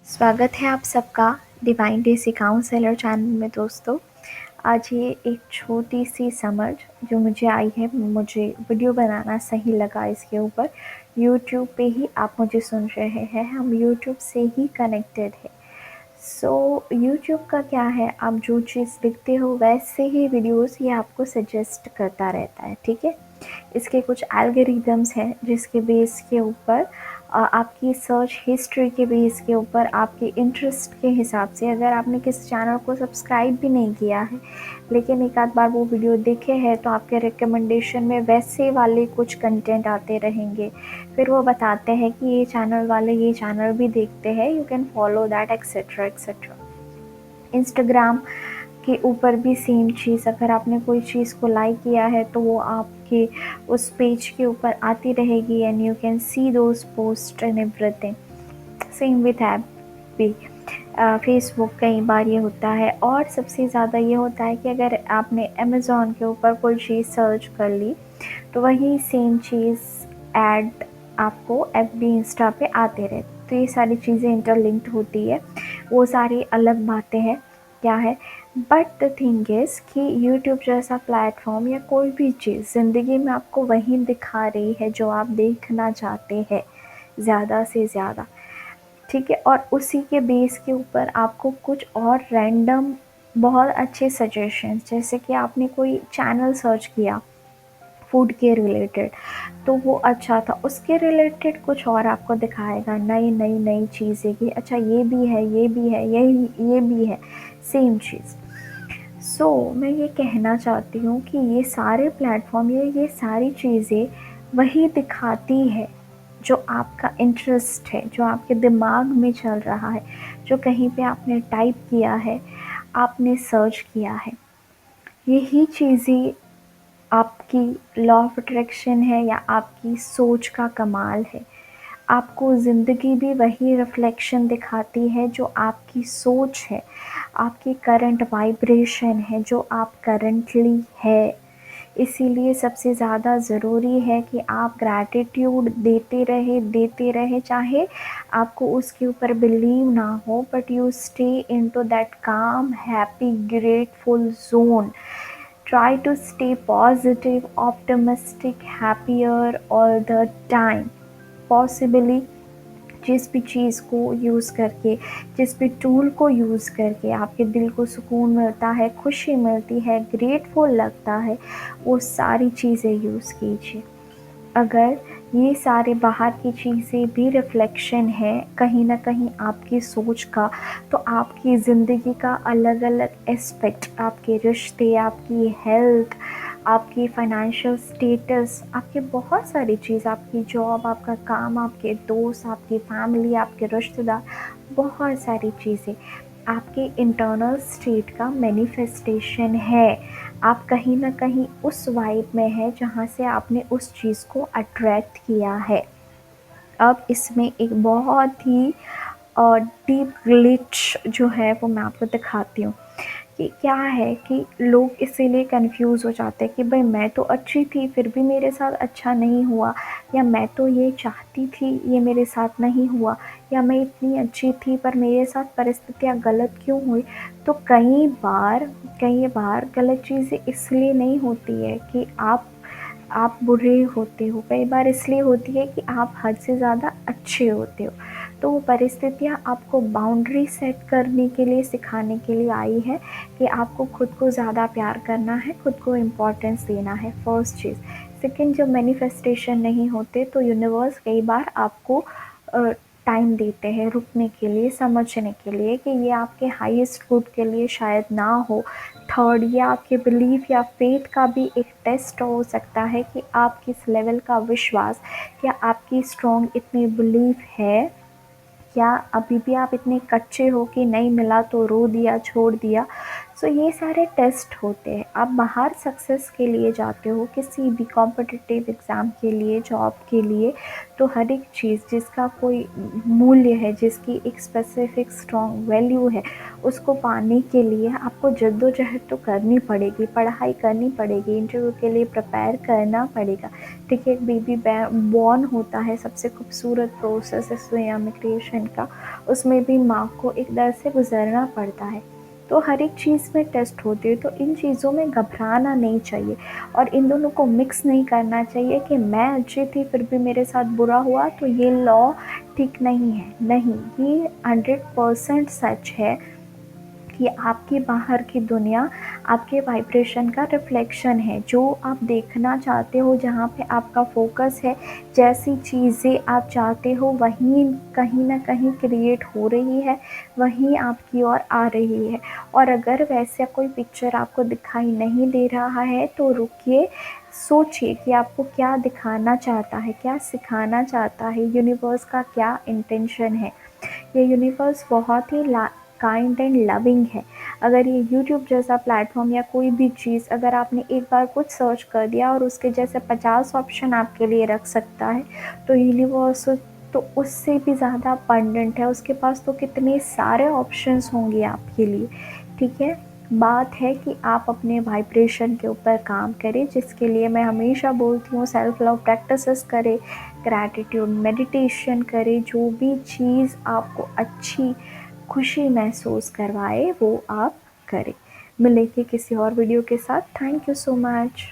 स्वागत है आप सबका डिवाइन देसी काउंसलर चैनल में दोस्तों। आज ये एक छोटी सी समझ जो मुझे आई है, मुझे वीडियो बनाना सही लगा इसके ऊपर। यूट्यूब पे ही आप मुझे सुन रहे हैं, हम यूट्यूब से ही कनेक्टेड है। यूट्यूब का क्या है, आप जो चीज़ लिखते हो वैसे ही वीडियोस ये आपको सजेस्ट करता रहता है, ठीक है। इसके कुछ एल्गोरिदम्स हैं जिसके बेस के ऊपर आपकी सर्च हिस्ट्री के बेस के ऊपर, आपके इंटरेस्ट के हिसाब से, अगर आपने किस चैनल को सब्सक्राइब भी नहीं किया है लेकिन एक आध बार वो वीडियो देखे हैं तो आपके रिकमेंडेशन में वैसे वाले कुछ कंटेंट आते रहेंगे। फिर वो बताते हैं कि ये चैनल वाले ये चैनल भी देखते हैं, you can follow that etcetera etcetera. Instagram के ऊपर भी सेम चीज़, अगर आपने कोई चीज़ को लाइक किया है तो वो आपके उस पेज के ऊपर आती रहेगी and you can see those post and everything. Same with app भी, फेसबुक कई बार ये होता है। और सबसे ज़्यादा ये होता है कि अगर आपने अमेज़ॉन के ऊपर कोई चीज़ सर्च कर ली तो वही सेम चीज़ ऐड आपको एफबी इंस्टा पे आते रहते। तो ये सारी चीज़ें इंटरलिंक्ड होती है, वो सारी अलग बातें हैं क्या है। बट द थिंग इज़ कि यूट्यूब जैसा प्लेटफॉर्म या कोई भी चीज़ ज़िंदगी में आपको वही दिखा रही है जो आप देखना चाहते हैं ज़्यादा से ज़्यादा, ठीक है। और उसी के बेस के ऊपर आपको कुछ और रैंडम बहुत अच्छे सजेशंस, जैसे कि आपने कोई चैनल सर्च किया फूड के रिलेटेड तो वो अच्छा था, उसके रिलेटेड कुछ और आपको दिखाएगा, नई नई नई चीज़ें कि अच्छा ये भी है, ये भी है, ये भी है, सेम चीज़। मैं ये कहना चाहती हूँ कि ये सारे प्लेटफॉर्म, ये सारी चीज़ें वही दिखाती है जो आपका इंटरेस्ट है, जो आपके दिमाग में चल रहा है, जो कहीं पे आपने टाइप किया है, आपने सर्च किया है। यही चीज़ें आपकी लॉ ऑफ अट्रैक्शन है या आपकी सोच का कमाल है। आपको ज़िंदगी भी वही रिफ्लेक्शन दिखाती है जो आपकी सोच है, आपकी करंट वाइब्रेशन है, जो आप करंटली है। इसीलिए सबसे ज़्यादा ज़रूरी है कि आप ग्रैटिट्यूड देते रहे, चाहे आपको उसके ऊपर बिलीव ना हो, but you stay into that calm happy grateful zone. Try to stay positive, optimistic, happier all the time. Possibly जिस भी चीज़ को यूज़ करके, जिस भी टूल को यूज़ करके आपके दिल को सुकून मिलता है, खुशी मिलती है, ग्रेटफुल लगता है, वो सारी चीज़ें यूज़ कीजिए। अगर ये सारे बाहर की चीज़ें भी रिफ्लेक्शन है कहीं न कहीं आपकी सोच का, तो आपकी ज़िंदगी का अलग अलग एस्पेक्ट, आपके रिश्ते, आपकी हेल्थ, आपकी फाइनेंशियल स्टेटस, आपकी बहुत सारी चीज़, आपकी जॉब, आपका काम, आपके दोस्त, आपकी फैमिली, आपके रिश्तेदार, बहुत सारी चीज़ें आपके इंटरनल स्टेट का मैनिफेस्टेशन है। आप कहीं न कहीं उस वाइब में हैं जहाँ से आपने उस चीज़ को अट्रैक्ट किया है। अब इसमें एक बहुत ही डीप ग्लिच जो है वो मैं आपको दिखाती हूँ कि क्या है कि लोग इसीलिए कंफ्यूज हो जाते हैं कि भाई मैं तो अच्छी थी फिर भी मेरे साथ अच्छा नहीं हुआ, या मैं तो ये चाहती थी ये मेरे साथ नहीं हुआ, या मैं इतनी अच्छी थी पर मेरे साथ परिस्थितियाँ गलत क्यों हुई। तो कई बार गलत चीज़ें इसलिए नहीं होती है कि आप बुरे होते हो, कई बार इसलिए होती है कि आप हद से ज़्यादा अच्छे होते हो। तो वो परिस्थितियाँ आपको बाउंड्री सेट करने के लिए, सिखाने के लिए आई है कि आपको खुद को ज़्यादा प्यार करना है, खुद को इम्पोर्टेंस देना है, फर्स्ट चीज़। सेकंड, जब मैनिफेस्टेशन नहीं होते तो यूनिवर्स कई बार आपको टाइम देते हैं रुकने के लिए, समझने के लिए कि ये आपके हाईएस्ट गुड के लिए शायद ना हो। थर्ड, ये आपके बिलीफ या फेथ का भी एक टेस्ट हो सकता है कि आप किस लेवल का विश्वास, क्या आपकी स्ट्रॉन्ग इतनी बिलीफ है, क्या अभी भी आप इतने कच्चे हो कि नहीं मिला तो रो दिया, छोड़ दिया। सो ये सारे टेस्ट होते हैं। आप बाहर सक्सेस के लिए जाते हो, किसी भी कॉम्पिटिटिव एग्ज़ाम के लिए, जॉब के लिए, तो हर एक चीज़ जिसका कोई मूल्य है, जिसकी एक स्पेसिफिक स्ट्रॉन्ग वैल्यू है, उसको पाने के लिए आपको जद्दोजहद तो करनी पड़ेगी, पढ़ाई करनी पड़ेगी, इंटरव्यू के लिए प्रिपेयर करना पड़ेगा। ठीक है, एक बेबी बॉर्न होता है, सबसे खूबसूरत प्रोसेस है दुनिया में क्रिएशन का, उसमें भी माँ को एक दर से गुजरना पड़ता है। तो हर एक चीज़ में टेस्ट होती है, तो इन चीज़ों में घबराना नहीं चाहिए और इन दोनों को मिक्स नहीं करना चाहिए कि मैं अच्छी थी फिर भी मेरे साथ बुरा हुआ तो ये लॉ ठीक नहीं है। नहीं, ये 100% सच है कि आपकी बाहर की दुनिया आपके वाइब्रेशन का रिफ्लेक्शन है। जो आप देखना चाहते हो, जहाँ पे आपका फोकस है, जैसी चीज़ें आप चाहते हो वहीं कहीं ना कहीं क्रिएट हो रही है, वहीं आपकी ओर आ रही है। और अगर वैसा कोई पिक्चर आपको दिखाई नहीं दे रहा है तो रुकिए, सोचिए कि आपको क्या दिखाना चाहता है, क्या सिखाना चाहता है, यूनिवर्स का क्या इंटेंशन है। ये यूनिवर्स बहुत ही काइंड एंड लविंग है। अगर ये यूट्यूब जैसा प्लेटफॉर्म या कोई भी चीज़, अगर आपने एक बार कुछ सर्च कर दिया और उसके जैसे 50 ऑप्शन आपके लिए रख सकता है, तो यूनिवर्स तो उससे भी ज़्यादा अबंडेंट है, उसके पास तो कितने सारे ऑप्शंस होंगे आपके लिए। ठीक है, बात है कि आप अपने वाइब्रेशन के ऊपर काम करें, जिसके लिए मैं हमेशा बोलती हूँ सेल्फ लव प्रैक्टिसेस करें, ग्रैटिट्यूड मेडिटेशन करें, जो भी चीज़ आपको अच्छी खुशी महसूस करवाए वो आप करें। मिलेंगे किसी और वीडियो के साथ। Thank you so much.